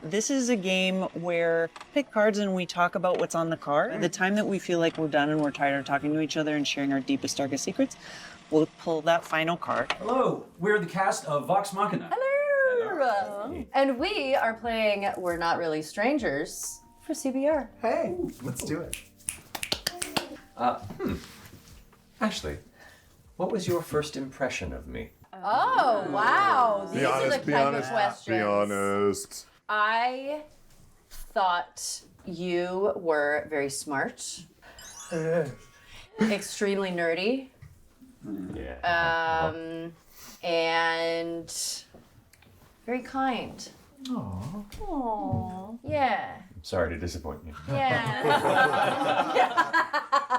This is a game where we pick cards and we talk about what's on the card. The time that we feel like we're done and we're tired of talking to each other and sharing our deepest, darkest secrets, we'll pull that final card. Hello, we're the cast of Vox Machina. Hello. And we are playing We're Not Really Strangers for CBR. Hey, let's do it. Ashley, what was your first impression of me? Oh, wow. These are the kind of questions. Be honest. I thought you were very smart, extremely nerdy, Yeah. and very kind. Aww. Yeah. Sorry to disappoint you. Yeah.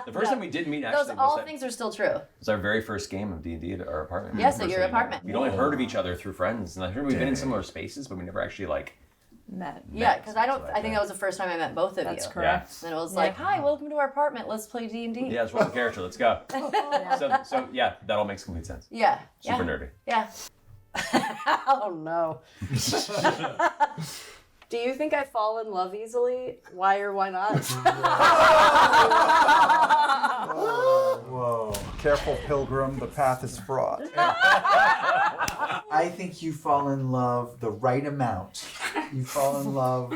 The first time we did meet, actually, Those all things are still true. was our very first game of D&D at our apartment. Yes, at your apartment. We'd only heard of each other through friends, and I think we've been in similar spaces, but we never actually Met. Yeah, because I think that was the first time I met both of you. That's correct. And it was like, hi, welcome to our apartment. Let's play D&D. Yeah, let's roll the character. Let's go. So yeah, that all makes complete sense. Yeah. Super nerdy. Yeah. Oh no. Do you think I fall in love easily? Why or why not? Whoa. Careful, pilgrim, the path is fraught. I think you fall in love the right amount. You fall in love,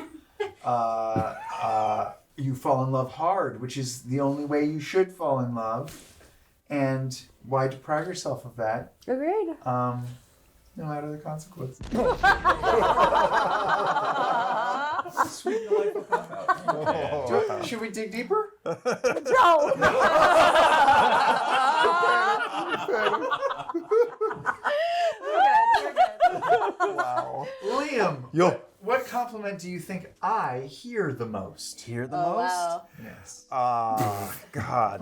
you fall in love hard, which is the only way you should fall in love. And why deprive yourself of that? Agreed. No matter the consequences. Sweet life of cop-out. Should we dig deeper? No. We're good. Wow. Liam, Yo. what compliment do you think I hear the most? Hear the Oh, most? wow. Yes. God.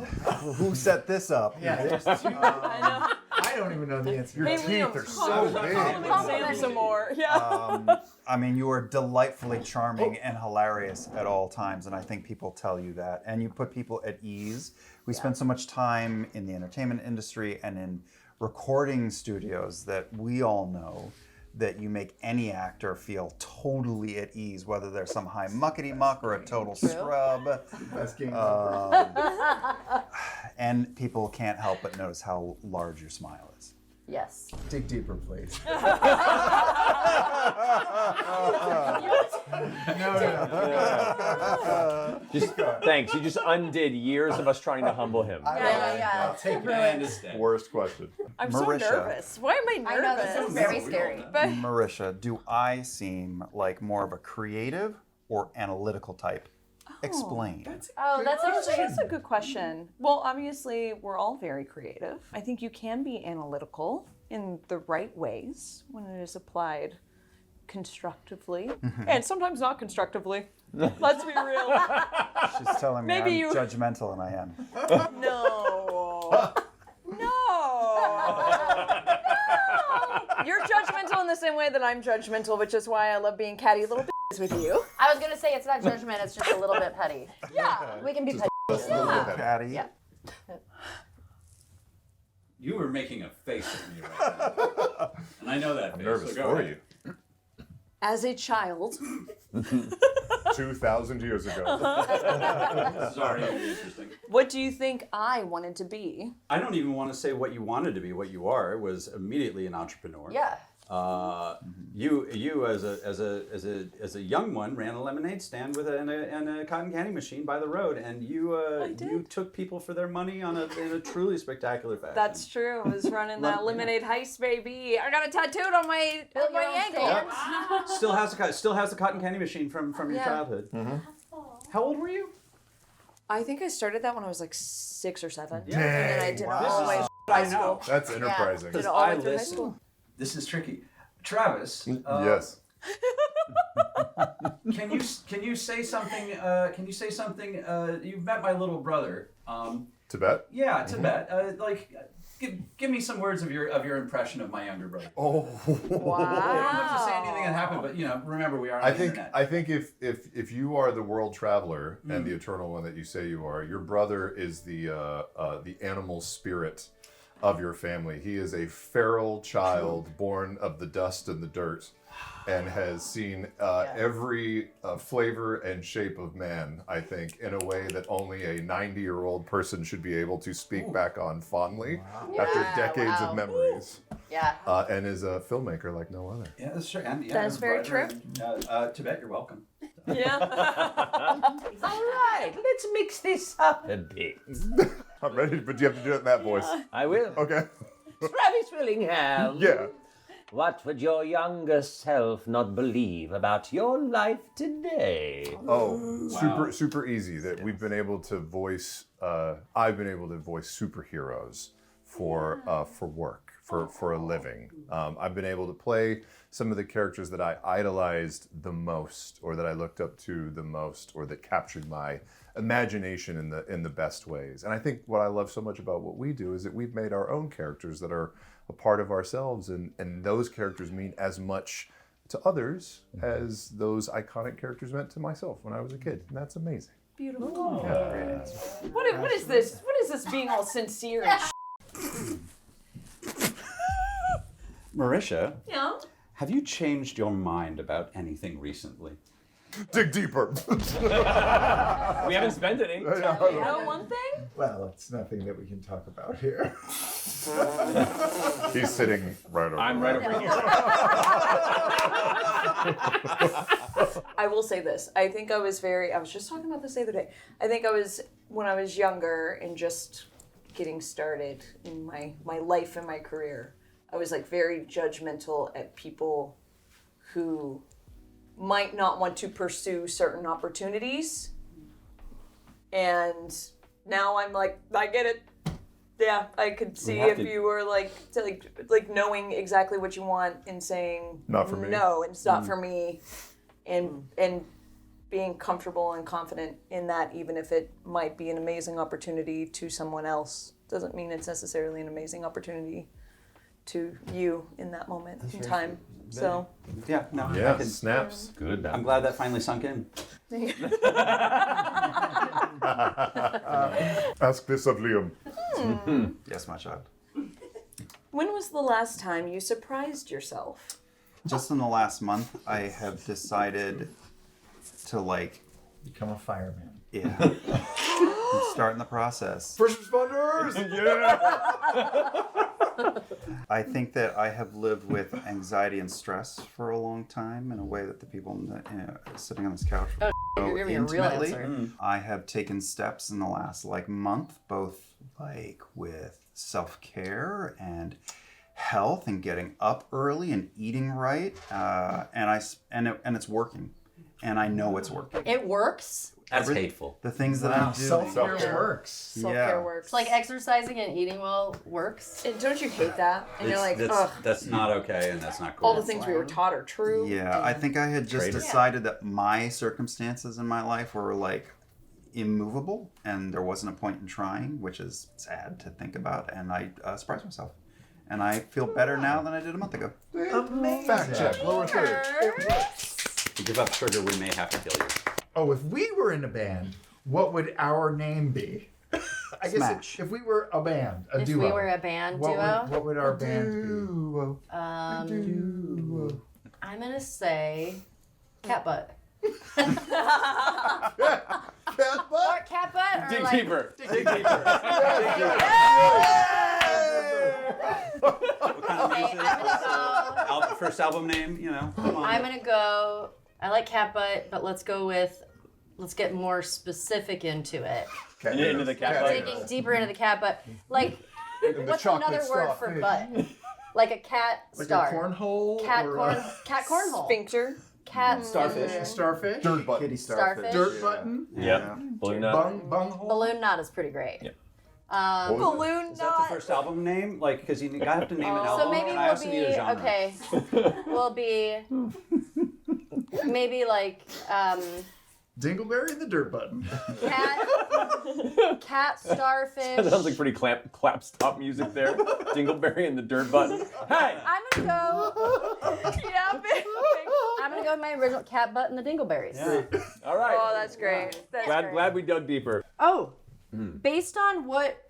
Who set this up? Yeah, there's two. I don't even know the answer. Your teeth are so big. Compliment some more. Yeah. I mean, you are delightfully charming and hilarious at all times, and I think people tell you that. And you put people at ease. We spend so much time in the entertainment industry and in recording studios that we all know that you make any actor feel totally at ease, whether they're some high muckety-muck or a total scrub. Best game And people can't help but notice how large your smile is. Yes. Dig deeper, please. No. Just thanks. You just undid years of us trying to humble him. Yeah. I'll take it. And it's dead. Worst question. I'm so Marisha. nervous. Why am I I nervous? know, this is very scary. Marisha, do I seem like more of a creative or analytical type? Explain. Oh, that's actually... That's a good question. Well, obviously, we're all very creative. I think you can be analytical in the right ways when it is applied constructively, and sometimes not constructively. Let's be real. She's telling me Maybe I'm you- judgmental, and I am. No. No. You're judgmental in the same way that I'm judgmental, which is why I love being catty little bitches with you. I was going to say it's not judgment, it's just a little bit petty. Yeah. We can be petty. Patty. Yeah. You were making a face at me right now. And I know that face. Nervous so go for ahead. you. As a child, 2,000 years ago. This is already gonna be interesting. what do you think I wanted to be? I don't even want to say what you wanted to be. What you are was immediately an entrepreneur. Yeah. You as a young one ran a lemonade stand with and a cotton candy machine by the road, and you took people for their money in a truly spectacular fashion. That's true. I was running that lemonade heist, baby. I got it tattooed on my ankle. Yep. Still has the cotton candy machine from your childhood. Mm-hmm. How old were you? I think I started that when I was like 6 or 7. Yeah. And then I did it all the way through I high know. school. That's enterprising. Did it all the way through high school. This is tricky. Travis. Yes. Can you say something? You've met my little brother. Tibet? Yeah, Tibet. Give me some words of your impression of my younger brother. Oh. You don't have to say anything that happened, but remember we are on the internet. I think if you are the world traveler and the eternal one that you say you are, your brother is the animal spirit of your family. He is a feral child born of the dust and the dirt, and has seen every flavor and shape of man, I think, in a way that only a 90-year-old person should be able to speak back on fondly after decades of memories. Yeah. And is a filmmaker like no other. Yeah, that's true. And, That's very true. Tibet, you're welcome. Yeah. All right, let's mix this up a bit. I'm ready, but you have to do it in that voice. I will. Okay. Travis Willingham. Yeah. What would your younger self not believe about your life today? Oh, super easy. That we've been able to voice. I've been able to voice superheroes for work, for a living. I've been able to play some of the characters that I idolized the most, or that I looked up to the most, or that captured my imagination in the best ways. And I think what I love so much about what we do is that we've made our own characters that are a part of ourselves, and those characters mean as much to others as those iconic characters meant to myself when I was a kid. And that's amazing. Beautiful. Yeah. What is this? What is this being all sincere and Marisha, Yeah. have you changed your mind about anything recently? Dig deeper. We haven't spent any. You know one thing? Well, it's nothing that we can talk about here. He's sitting right over I'm right over here. I will say this. I think I was just talking about this the other day. I think when I was younger and just getting started in my life and my career, I was like very judgmental at people who might not want to pursue certain opportunities. And now I'm like, I get it. Yeah, I could see if you were like knowing exactly what you want and saying Not for me. No, it's not for me, and being comfortable and confident in that, even if it might be an amazing opportunity to someone else, doesn't mean it's necessarily an amazing opportunity to you in that moment in time. So Yeah, no. Yeah, I can- snaps. Good. I'm glad that finally sunk in. Ask this of Liam. Yes, my child. when was the last time you surprised yourself? Just in the last month, I have decided to Become a fireman. starting the process. First responders! I think that I have lived with anxiety and stress for a long time in a way that the people sitting on this couch know You're giving me a real intimately. answer. I have taken steps in the last month, both with self-care and health and getting up early and eating right, and it's working, and I know it's working. It works. That's hateful. The things that I'm doing. Self-care works. Self-care works. It's like exercising and eating well works. And don't you hate that? And you're like, ugh, That's not okay, and that's not cool. all the things we were taught are true. Yeah, I think I had just Traitor. decided that my circumstances in my life were immovable, and there wasn't a point in trying, which is sad to think about, and I surprised myself. And I feel better now than I did a month ago. Amazing. Fact check, lower third. If you give up sugar, we may have to kill you. Oh, if we were in a band, what would our name be? I guess Smash. if we were a band, a If duo. we were a band what duo, Would, what would our band Duo. be? I'm gonna say cat butt. Cat butt? Or cat butt, or Dig like deeper. Dig deeper. What kind of Okay, music? I'm gonna go. First album name, come on. I'm gonna go. I like cat butt, but let's get more specific into it. Cat Into the cat butt. Digging deeper into the cat butt. Like, the what's chocolate another word for starfish. butt? Like a cat Like star. a cornhole? Cat or cornhole. Sphincter. Cat Starfish. a starfish? Dirt button. Kitty Starfish. Dirt button? Yep. Balloon nut. Bunghole? Balloon knot is pretty great. Yeah. Balloon Is that the first album name? Because you have to name an album. So maybe and I we'll also need a be genre. okay. We'll be maybe like Dingleberry and the dirt button. cat starfish. That sounds like pretty clap stop music there. Dingleberry and the dirt button. Hey! I'm gonna go. Yeah, big. I'm gonna go with my original cat butt and the dingleberries. All right. Oh, that's great. That's great. Glad we dug deeper. Oh, based on what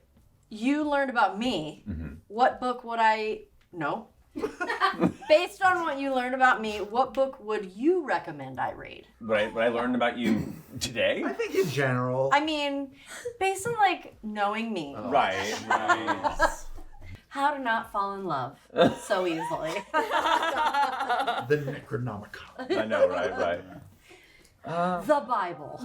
you learned about me, what book would I... No. Based on what you learned about me, what book would you recommend I read? What I learned about you today? I think in general. I mean, based on, like, knowing me. Right. How to not fall in love so easily. The Necronomicon. I know, right. The Bible.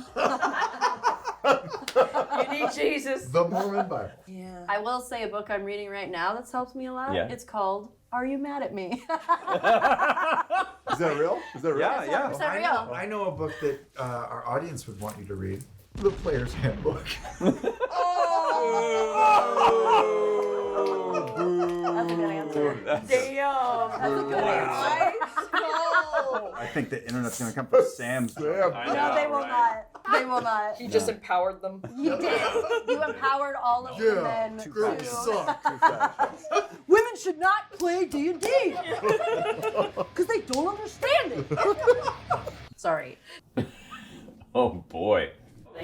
You need Jesus. The Mormon Bible. Yeah. I will say a book I'm reading right now that's helped me a lot. Yeah. It's called Are You Mad at Me? Is that real? Is that real? Yeah. Is that real? I know a book that our audience would want you to read. The Player's Handbook. That's a good answer. Damn. That's a good answer. I think the internet's going to come for Sam's. Sam. No, they will not. They will not. You just empowered them. You did. You empowered all of the men Girls to... suck. Women should not play D&D. Because they don't understand it. Sorry. Oh boy.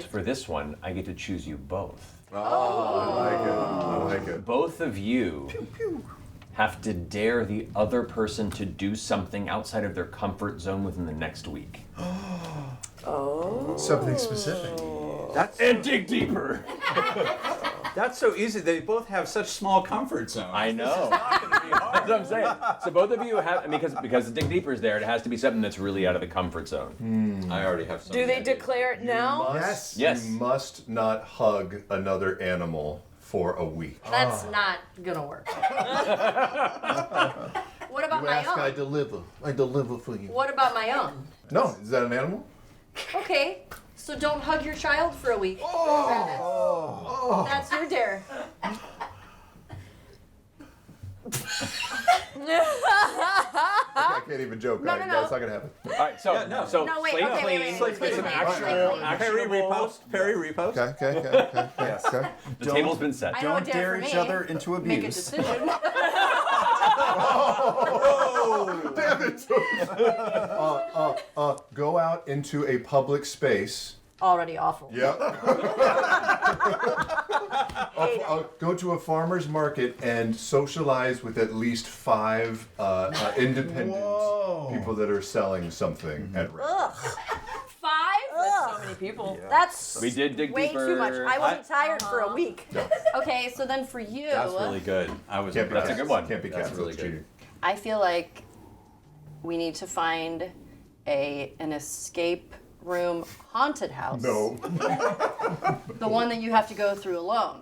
For this one, I get to choose you both. Oh, I like it. Both of you have to dare the other person to do something outside of their comfort zone within the next week. Something specific. And dig deeper. That's so easy. They both have such small comfort zones. I know. That's what I'm saying. So both of you have, because dig deeper is there, it has to be something that's really out of the comfort zone. I already have some. Do they declare it now? Yes. Yes. You must not hug another animal for a week. That's not gonna work. What about my own? I deliver for you. What about my own? No, is that an animal? Okay, so don't hug your child for a week. That's your dare. I can't even joke. No. That's not gonna happen. All right, so no. so No, wait, slate okay, clean, wait. slate clean, some Slate actual, clean. Perry actionable. repost. Okay. The table's been set. I know a Don't dare dare for each me. other into Make a abuse. decision. Damn it! Go out into a public space. Already awful. Yep. Go to a farmer's market and socialize with at least 5 independent people that are selling something at random. Ugh. 5? That's so many people. That's We did dig way deeper. too much. I will be tired for a week. No. Okay, so then for you, That's really good. I was. Can't be That's a cats. good one. Can't be That's cats. really That's good. cheating. I feel like we need to find an escape room haunted house. No. The one that you have to go through alone.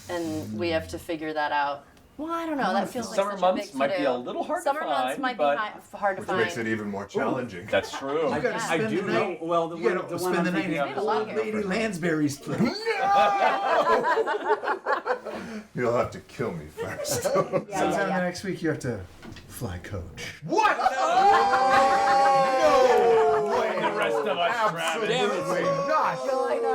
And we have to figure that out. Well, I don't know. That feels like Summer such a months big might be to-do. a little hard Summer to months find, might but be hard to Which find. makes it even more challenging. that's true. You gotta I spend do the know. night. Well, the You one, gotta the one spend I'm the night thinking in of. a lot old here. Lady Lansbury's place. You'll have to kill me first. Sometime next week you have to fly coach. What? No! The rest of us, Absolutely not.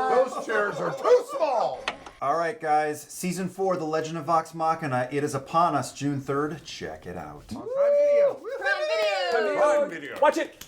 Those chairs are too small. All right, guys. Season 4, The Legend of Vox Machina. It is upon us, June 3rd. Check it out. Prime Video. Prime Video. Watch it.